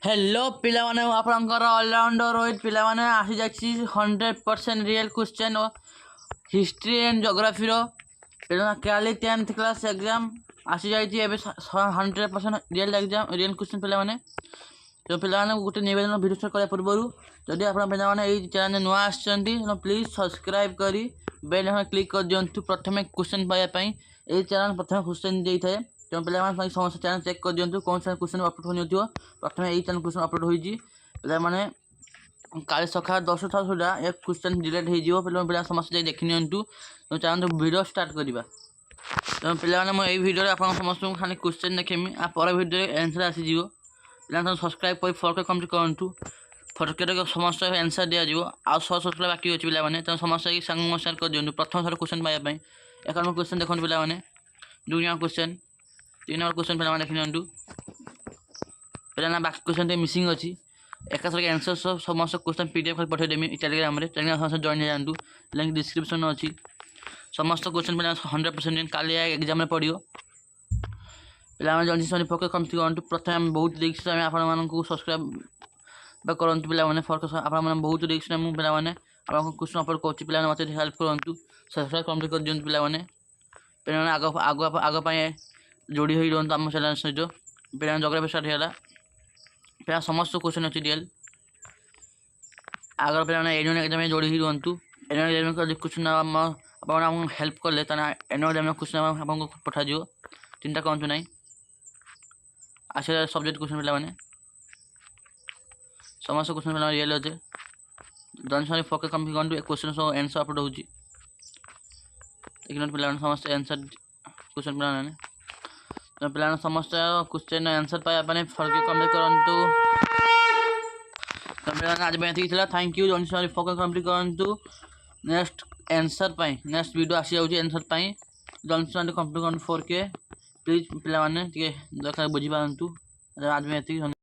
hello पिला माने आपनकर ऑलराउंडर रोहित पिला माने आसी जाछि 100% रियल क्वेश्चन और हिस्ट्री एंड ज्योग्राफी रो पिला काली 10th क्लास एग्जाम आसी जाछि एबे 100% रियल एग्जाम रियल क्वेश्चन पिला माने तो पिला माने गुटे निवेदन वीडियो स्टार्ट करे पूर्वरु जदि आपन पिला माने एई चैनल नुआ आछंती तो प्लीज सब्सक्राइब करी बेल आइकन क्लिक कर दियंतु प्रथमे क्वेश्चन पाया पई एई चैनल प्रथमे क्वेश्चन देई थाए तो पे समस्त चैनल चेक कर दिखाँ कौन सा क्वेश्चन अपलोड हो प्रथम यही चैनल क्वेश्चन अपलोड होने काली सका 10 सुधा एक क्वेश्चन डिलीट हो पे समस्त देखी नियंतु तो चैनल वीडियो स्टार्ट करवा तो पे मुझे भिडियो आप समस्त खाली क्वेश्चन देखेमी आ पर भिडियो आंसर आसीज पे सब्सक्राइब कर फटके कम्प्लीट करूँ फटके समस्त आंसर दिज्व आउ 100 सब्सक्राइब बाकी अच्छे पे तेज समस्त सांग सेयार कर दिखाँ प्रथम थर क्वेश्चन पाइबा 1 नंबर क्वेश्चन देखो पे 2 नंबर क्वेश्चन 3 नंबर क्वेश्चन पे देखी नियंतु पे बाकी क्वेश्चन मिसिंग अच्छी एकाथर आंसर समस्त क्वेश्चन पीडीएफ खाली पठेदेमी टेलीग्राम समस्त जॉइन हो लिंक डिस्क्रिप्शन अच्छी समस्त क्वेश्चन पे 100% काली एग्जाम पड़ो पे जल्दी से पके कम्प्लीट करूँ प्रथम बहुत देखिए आपको सब्सक्राइब करूँ पे फर्क आप बहुत देखिए मुझे पे क्वेश्चन अपलोड कर मत हेल्प करूँ सब्सक्राइब कम्प्लीट कर दिखाँ पे आग जोड़ी हो रुहतु आम चैनल सहित पे जग्राफी स्टार्ट होगा पे समस्त क्वेश्चन अच्छी रियल आगर पे एनुअल एग्जाम जोड़ी ही रुहतु एनुअल एग्जाम क्वेश्चन आप हेल्प कले एनुअल एग्जाम क्वेश्चन आपको पठाज 3टा कहतु ना आसे सब्जेक्ट क्वेश्चन पे समस्त क्वेश्चन पे रियल अच्छे जन फके कम्प्लीट करूँ क्वेश्चन सब आंसर अपलोड हो पे समस्त आंसर क्वेश्चन पे पे समस्त क्वेश्चन आंसर पाइबा फर्क कम्प्लीट करूँ आज ये थैंक यू जन फर्क कम्प्लीट करूँ नेक्स्ट आंसर नेक्स्ट वीडियो आसी जाऊँगी आंसर जन कम्प्लीट करूँ 4K प्लीज पे देखा बुझी पारतु आज ये